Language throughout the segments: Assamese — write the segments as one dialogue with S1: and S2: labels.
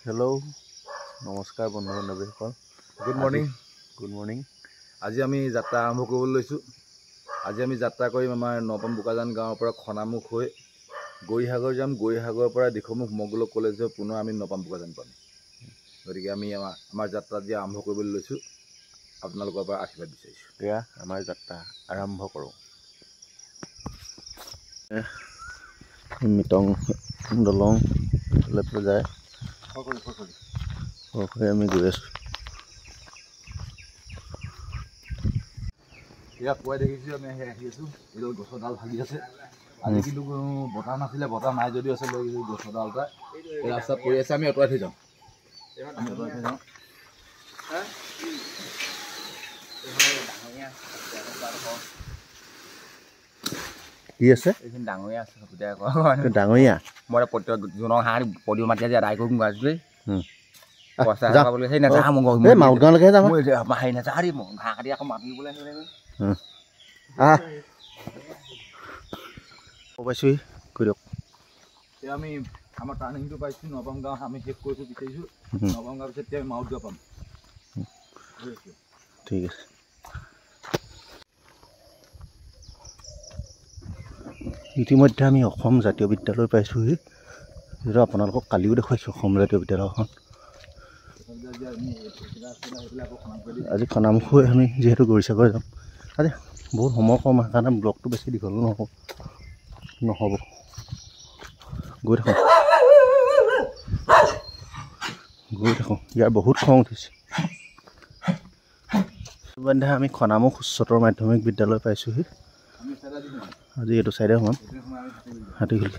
S1: হেল্ল' নমস্কাৰ বন্ধু বান্ধৱীসকল। Good morning.
S2: আজি আমি যাত্ৰা আৰম্ভ কৰিবলৈ লৈছোঁ। আজি আমি যাত্ৰা কৰিম আমাৰ নপাম বোকাজান গাঁৱৰ পৰা খনামুখ হৈ গৌৰীসাগৰ যাম। গৌৰীসাগৰৰ পৰা দিখৌমুখ মগলক কলেজ হৈ পুনৰ আমি নপাম বোকাজান পাম। গতিকে আমি আমাৰ যাত্ৰা আজি আৰম্ভ কৰিবলৈ লৈছোঁ। আপোনালোকৰ পৰা আশীৰ্বাদ বিচাৰিছোঁ।
S1: এয়া আমাৰ যাত্ৰা আৰম্ভ কৰোঁ। মিটং দলং যায় আমি গৈ আছোঁ।
S2: এয়া পুৱাই দেখিছোঁ আমি আহি আছোঁ। এইডাল গছৰ ডাল ভাগি আছে। আজি কিন্তু বতাহ নাছিলে, বতাহ নাই যদিও আছে গছৰ ডাল এটা এই ৰাস্তাত পৰি আছে। আমি আঁতৰাই থৈ যাওঁ।
S1: কি আছে?
S2: এইখিনি ডাঙৰীয়া আছে।
S1: ডাঙৰীয়া
S2: মই প্ৰত্যেক জনক হাঁহ পদিও মাতি আজি আদায় কৰিম গাছটোৱে পইচা পাবলৈ সেই নাযাওঁ
S1: এই মাউতগাঁৱলৈকে যাম।
S2: হেৰি নাযাওঁ দেই মই ঘাঁহ কাটি আকৌ মাতিবলৈ আহিলে
S1: পাইছোঁ কৈ দিয়ক।
S2: এতিয়া আমি আমাৰ টাৰ্ণিংটো পাইছোঁ। নপাম গাঁও আমি শেষ কৰিছোঁ বিচাৰিছোঁ। নপাম গাঁৱৰ পিছত এতিয়া আমি মাউতগাঁও পাম।
S1: ঠিক আছে। ইতিমধ্যে আমি অসম জাতীয় বিদ্যালয় পাইছোঁহি। যিটো আপোনালোকক কালিও দেখুৱাইছোঁ অসম জাতীয় বিদ্যালয়খন। আজি খনামুখ হৈ আমি যিহেতু গৌৰীসাগৰ যাম। আজি বহুত সময় কম কাৰণে ব্লগটো বেছি দীঘল নহ'ব। গৈ থাকোঁ। ইয়াৰ বহুত খং উঠিছে। ইতিমধ্যে আমি খনামুখ উচ্চতৰ মাধ্যমিক বিদ্যালয় পাইছোঁহি। আজি এইটো চাইডে সোমাম হাতীগুলি,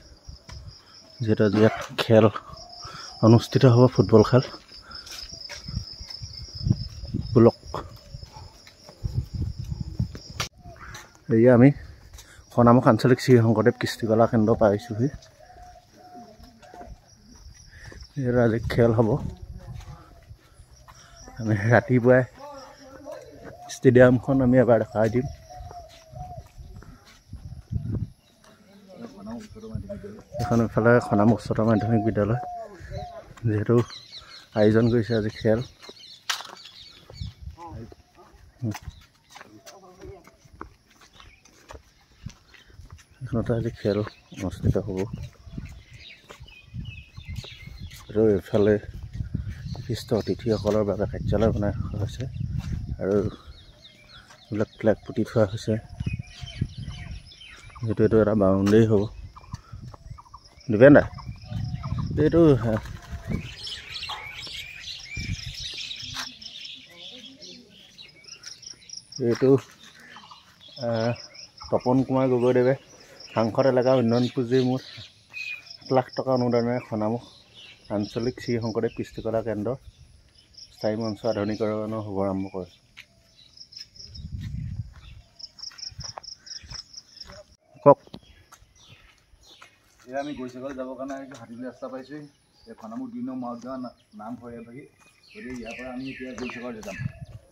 S1: যিহেতু আজি ইয়াত খেল অনুষ্ঠিত হ'ব, ফুটবল খেল। ব্লক এয়া আমি খনামুখ আঞ্চলিক শ্ৰী শংকৰদেৱ কৃষ্টিকলা কেন্দ্ৰ পাইছোঁহি। ইয়াত আজি খেল হ'ব। আমি ৰাতিপুৱাই ষ্টেডিয়ামখন আমি এবাৰ দেখাই দিম। এখন ইফালে খনামুখ উচ্চতৰ মাধ্যমিক বিদ্যালয়, যিহেতু আয়োজন কৰিছে আজি খেল। এইখনতে আজি খেল অনুষ্ঠিত হ'ব। আৰু এইফালে বিশিষ্ট অতিথিসকলৰ বাবে কাৰ্যালয় বনাই ৰখা হৈছে আৰু এইবিলাক ফ্লেগ পুতি থোৱা হৈছে। যিহেতু এইটো এটা বাউণ্ডেৰী হ'ব। দিবেন দা এইটো তপন কুমাৰ গগৈদেৱে সাংসদ এলেকা উন্নয়ন পুঁজিৰ মুঠ 7 লাখ টকা অনুদানেৰে খনামুখ আঞ্চলিক শ্ৰী শংকৰদেৱ কৃষ্টিকলা কেন্দ্ৰৰ স্থায়ী মঞ্চ আধুনিকৰণৰ শুভাৰম্ভ কৰে। কওক।
S2: এয়া আমি গৌৰীসাগৰ যাবৰ কাৰণে হাতীগুলি ৰাস্তা পাইছোঁ। এই খনামুখ 2 নং মাউতগাঁও নাম হয় ভাগি। গতিকে ইয়াৰ পৰা আমি এতিয়া গৌৰীসাগৰ যাম।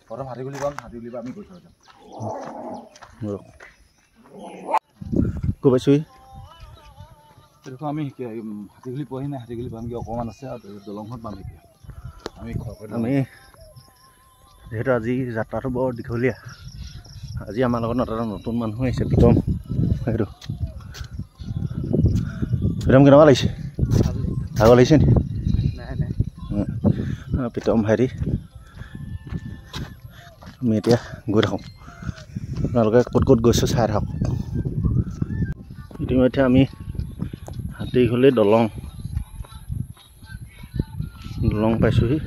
S2: প্ৰথম হাতীগুলি পাম, হাতীগুলিৰ পৰা আমি গৌৰীসাগৰ যাম।
S1: কৈ পাইছোঁ
S2: এইডোখৰ আমি হাতীগুলি পোৱাহি নাই। হাতীগুলি পামগৈ অকণমান আছে আৰু দলংখন পাম এতিয়া। আমি
S1: যিহেতু আজি যাত্ৰাটো বৰ দীঘলীয়া। আজি আমাৰ লগত এটা নতুন মানুহ আহিছে, প্ৰীতম। সেইটো প্ৰীতম কেনেকুৱা লাগিছে? ভাগৰ লাগিছে নি? প্ৰীতম ভাইটি। আমি এতিয়া গৈ থাকোঁ। আপোনালোকে ক'ত ক'ত গৈছোঁ চাই থাকক। ইতিমধ্যে আমি হাতীগুলি দলং পাইছোঁহি।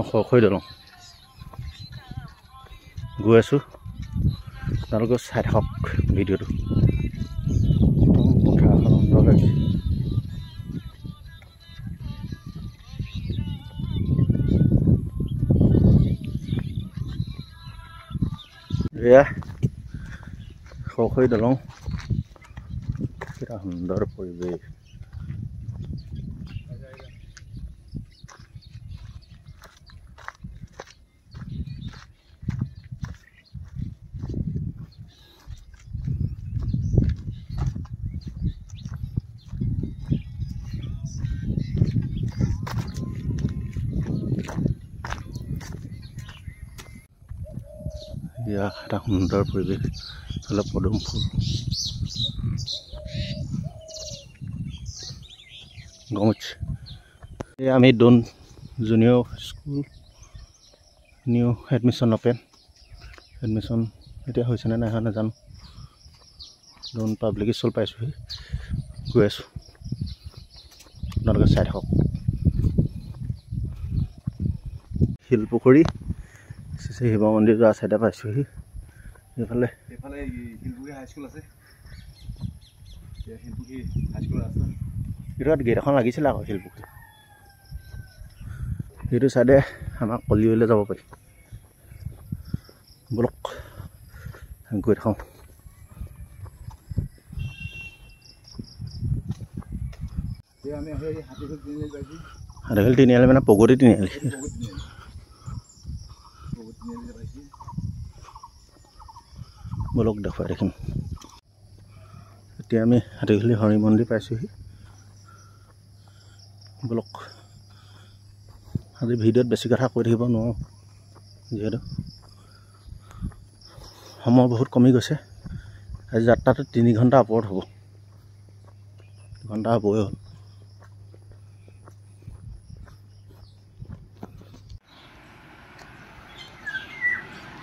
S1: খৰখৰী দলং গৈ আছোঁ। আপোনালোকে চাই থাকক ভিডিঅ'টো। পথাৰখন সুন্দৰ লাগিছে। এয়া খৰখৰী দলং, এটা সুন্দৰ পৰিৱেশ। এয়া এটা সুন্দৰ পৰিৱেশ অলপ পদুম ফুল গমচ এয়া আমি ডোন junior school new admission open admission এতিয়া হৈছে নে নাই নাজানো ডোন পাব্লিক স্কুল পাইছোঁহি গৈ আছোঁ আপোনালোকে চাই থাকক শিলপুখুৰী শিৱ মন্দিৰ যোৱা চাইডে পাইছোঁহি এইফালে
S2: শিলপুখুৰী হাইস্কুল আছে শিলপুখুৰী হাইস্কুল ৰাস্তা
S1: এইটো গেট এখন লাগিছিলে আকৌ শিলপুখুৰী সেইটো চাইডে আমাক কলিয়লৈ যাব পাৰি বলক গৈ থাকোঁ হাতীঘাল তিনিআলি মানে প্ৰগতি তিনিআলি বলক দেখুৱাই দেখিম এতিয়া আমি হাতীঘালি হৰি মন্দিৰ পাইছোঁহি বলক আজি ভিডিঅ'ত বেছি কথা কৈ থাকিব নোৱাৰোঁ যিহেতু সময় বহুত কমি গৈছে আজি যাত্ৰাটো 3 ঘণ্টা ওপৰত হ'ব 2 ঘণ্টা হ'বই হ'ল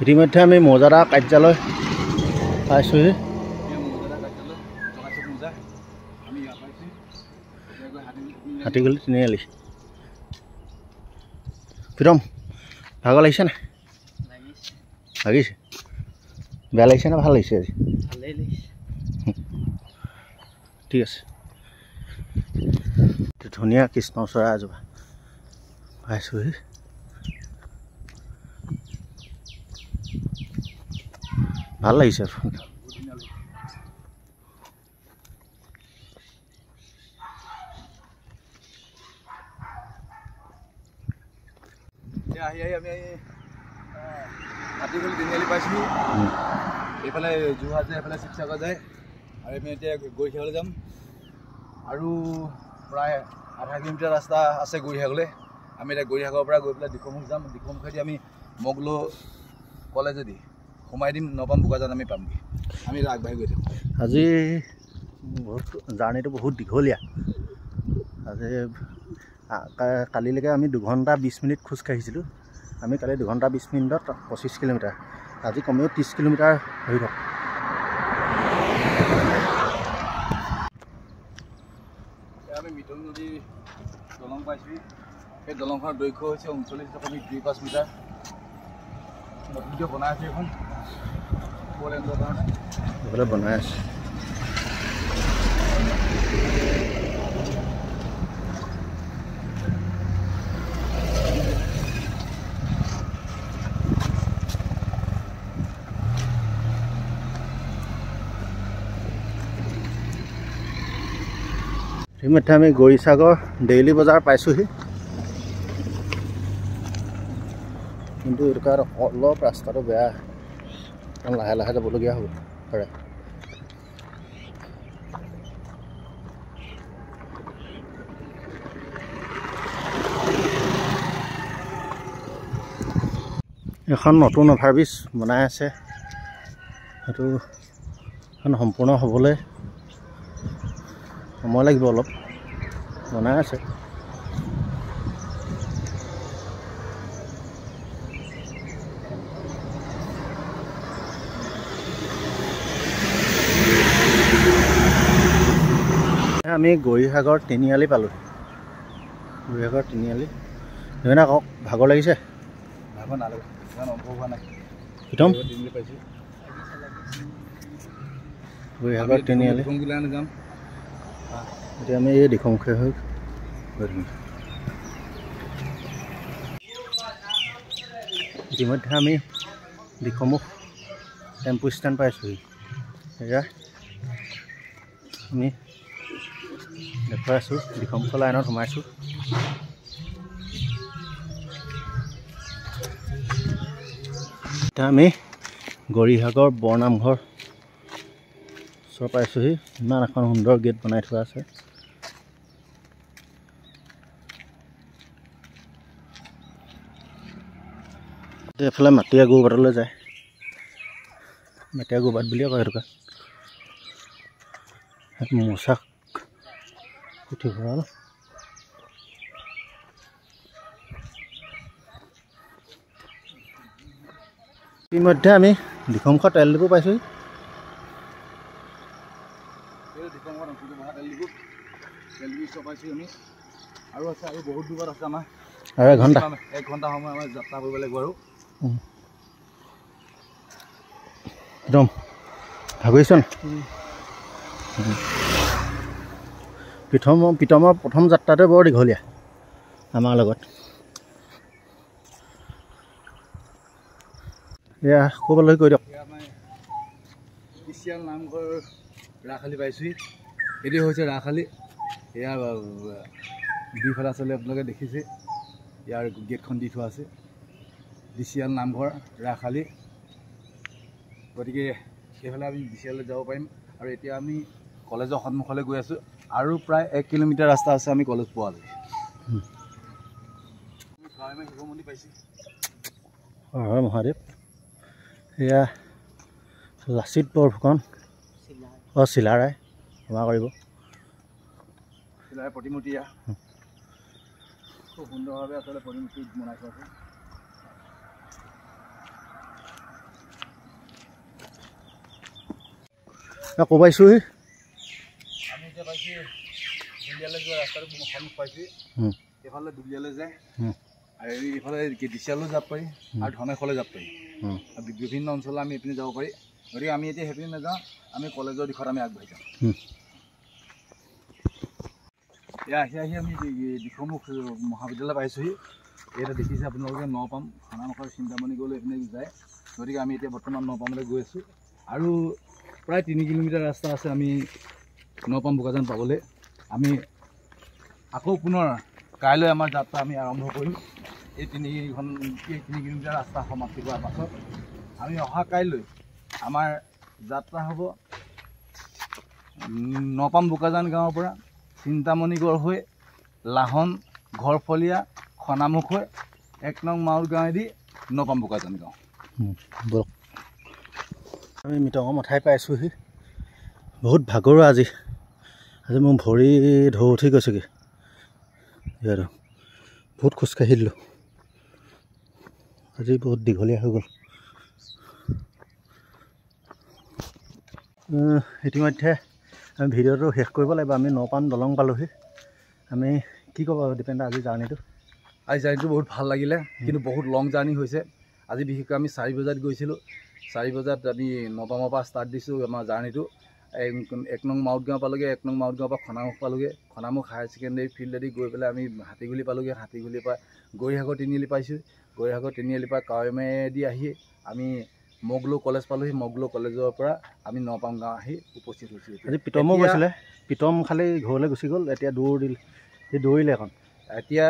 S1: ইতিমধ্যে আমি মৌজাদাৰ কাৰ্যালয় পাইছোঁহি হাতীঘালি তিনিআলি প্ৰীতম ভাগৰ লাগিছে নাই লাগিছে বেয়া লাগিছে নে ভাল লাগিছে আজি ঠিক আছে ধুনীয়া কৃষ্ণচূড়া এজোপা পাইছোঁহি ভাল লাগিছে
S2: আমি হাতীঘালি তিনিআলি পাইছিলোঁ এইফালে যোৰহাট যায় এইফালে শিৱসাগৰ যায় আৰু আমি এতিয়া গৰিসাগৰলৈ যাম আৰু প্ৰায় 0.5 কিলোমিটাৰ ৰাস্তা আছে গৰিসাগৰলৈ আমি এতিয়া গৰিসাগৰৰ পৰা গৈ পেলাই দিখমুখ যাম দিখমুখেদি আমি মগলো কলেজেদি সোমাই দিম নপাম বোকাজান আমি পামগৈ আমি আগবাঢ়ি গৈ থাকোঁ
S1: আজি বহুত জাৰ্ণিটো বহুত দীঘলীয়া আজি কালিলৈকে আমি 2 ঘণ্টা 20 মিনিট খোজ কাঢ়িছিলোঁ আমি কালি 2 ঘণ্টা 20 মিনিটত 25 কিলোমিটাৰ আজি কমেও 30 কিলোমিটাৰ হৈ গ'ল
S2: আমি মিটল নদী দলং পাইছোঁ সেই দলংখনৰ দৈৰ্ঘ্য হৈছে 39.25 মিটাৰ নতুনকৈ বনাই আছে এখন পলেণ্ডৰ কাৰণে
S1: এইফালে বনাই আছে ইতিমধ্যে আমি গৰিসাগৰ ডেইলি বজাৰ পাইছোঁহি কিন্তু এইটো কাৰণে অলপ ৰাস্তাটো বেয়া লাহে লাহে যাবলগীয়া হ'ব পাৰে এখন নতুন অভাৰব্ৰিজ বনাই আছে সেইটো এখন সম্পূৰ্ণ হ'বলৈ সময় লাগিব অলপ বনাই আছে আমি গৰিসাগৰ তিনিআলি পালোঁ গৰিসাগৰ তিনিআলি সেইকাৰণে কওক ভাগৰ লাগিছে
S2: ভাগৰ নালাগে ইমান অনুভৱ হোৱা নাই
S1: প্ৰীতম
S2: তিনিআলি পাইছোঁ
S1: গৰিসাগৰ তিনিআলি
S2: যাম
S1: এতিয়া আমি এই দিখমুখে হৈ গৈ থাকিম ইতিমধ্যে আমি দিখমুখ টেম্পু ষ্টেণ্ড পাইছোঁহি এয়া আমি দেখুৱাই আছোঁ দিখমুখ লাইনত সোমাইছোঁ এতিয়া আমি গৰিসাগৰ বৰনামঘৰ ওচৰ পাইছোঁহি ইমান এখন সুন্দৰ গেট বনাই থোৱা আছে এইফালে মাটিয়া গৰুবাটলৈ যায় মেটেকা গোবাত বুলিয়ে কয় সেইটো মোচাক পুথিভঁৰাল ইতিমধ্যে আমি দিখংখোৱা তেল ডিপু পাইছোঁ।
S2: আৰু আছে আৰু বহুত দূৰত আছে আমাৰ
S1: আৰু 1 ঘণ্টা
S2: সময় আমাৰ যাত্ৰা কৰিব লাগিব আৰু
S1: একদম ভাগৰিছোঁ প্ৰীতমৰ প্ৰথম যাত্ৰাতে বৰ দীঘলীয়া আমাৰ লগত। এয়া ক'বলৈ কৈ দিয়ক।
S2: কৃষিয়াল নামঘৰ ৰাখালি পাইছোঁহি। এইটো হৈছে ৰাখালি। এয়া দুইফালে আচলতে আপোনালোকে দেখিছে ইয়াৰ গেটখন দি থোৱা আছে। ডিচিয়াল নামঘৰ ৰাখালি। গতিকে সেইফালে আমি ডিচিয়াললৈ যাব পাৰিম। আৰু এতিয়া আমি কলেজৰ সন্মুখলৈ গৈ আছোঁ। আৰু প্ৰায় 1 কিলোমিটাৰ ৰাস্তা আছে আমি কলেজ পোৱালৈ। শিৱ মন্দিৰ পাইছোঁ।
S1: হয় মহাদেৱ। এয়া লাচিত বৰফুকন চিলাৰাই ক্ষমা কৰিব।
S2: চিলাৰাই প্ৰতিমূৰ্তি খুব সুন্দৰভাৱে আচলতে প্ৰতিমূৰ্তি বনাই থোৱা আছে।
S1: ক'ব পাইছোঁহি
S2: আমি এতিয়া পাইছোঁ দুলীয়ালৈ যোৱা ৰাস্তাটো সন্মুখ পাইছোঁ। এইফালে দুলীয়ালৈ যায় আৰু এইফালে ডিচিয়ালৈ যাব পাৰি আৰু ধনেশলৈ যাব পাৰি। বিভিন্ন অঞ্চলত আমি এইপিনে যাব পাৰি। গতিকে আমি এতিয়া সেইপিনে নাযাওঁ, আমি কলেজৰ দিশত আমি আগবাঢ়ি যাওঁ। এয়া আহি আমি দিখৌমুখ মহাবিদ্যালয় পাইছোঁহি। ইয়াতে দেখিছে আপোনালোকে নপাম খনামুখৰ চিন্তামণি গ'লে এইপিনে যায়। গতিকে আমি এতিয়া বৰ্তমান নপামলৈ গৈ আছোঁ। আৰু প্ৰায় 3 কিলোমিটাৰ ৰাস্তা আছে আমি নপাম বোকাজান পাবলৈ। আমি আকৌ পুনৰ কাইলৈ আমাৰ যাত্ৰা আমি আৰম্ভ কৰিম। এই 3 কিলোমিটাৰ ৰাস্তা সমাপ্তি কৰাৰ পাছত আমি অহা কাইলৈ আমাৰ যাত্ৰা হ'ব নপাম বোকাজান গাঁৱৰ পৰা চিন্তামণিগড় হৈ লাহন ঘৰফলীয়া খনামুখ হৈ 1 নং মাউল গাঁৱেদি নপাম বোকাজান গাঁও।
S1: ব'লক আমি মিটঙৰ মঠাই পাইছোঁহি। বহুত ভাগৰুৱা আজি মোৰ ভৰি ঢৌ উঠি গৈছেগৈ। যিহেতু বহুত খোজকাঢ়ি দিলোঁ আজি, বহুত দীঘলীয়া হৈ গ'ল। ইতিমধ্যে আমি ভিডিঅ'টো শেষ কৰিব লাগিব। আমি নপাম দলং পালোঁহি। আমি কি ক'ব দীপেন দা আজি জাৰ্ণিটো?
S2: আজি জাৰ্ণিটো বহুত ভাল লাগিলে, কিন্তু বহুত লং জাৰ্ণি হৈছে। আজি বিশেষকৈ আমি 4 বজাত গৈছিলোঁ। 4 বজাত আমি নপামৰ পৰা ষ্টাৰ্ট দিছোঁ আমাৰ জাৰ্ণিটো। 1 নং মাউট গাঁও পালোঁগৈ। 1 নং মাউট গাঁৱৰ পৰা খনামুখ পালোঁগৈ। খনামুখ হায়াৰ ছেকেণ্ডেৰী ফিল্ডেদি গৈ পেলাই আমি হাতীগুলি পালোঁগৈ। হাতীগুলিৰ পৰা গৌৰীসাগৰ তিনিআলি পাইছোঁ। গৌৰীসাগৰ তিনিআলিৰ পৰা কাৱৈমাৰীদি আহি আমি মগলো কলেজ পালোঁহি। মগলো কলেজৰ পৰা আমি নপাম গাঁও আহি উপস্থিত হৈছোঁ।
S1: আজি প্ৰীতমো গৈছিলে। প্ৰীতম খালি ঘৰলৈ গুচি গ'ল। এতিয়া সি দৌৰিলে এখন।
S2: এতিয়া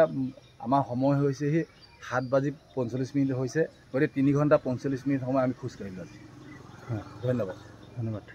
S2: আমাৰ সময় হৈছেহি 7:45 হৈছে। গতিকে 3 ঘণ্টা 45 মিনিট সময় আমি খোজকাঢ়িলোঁ আজি।
S1: ধন্যবাদ।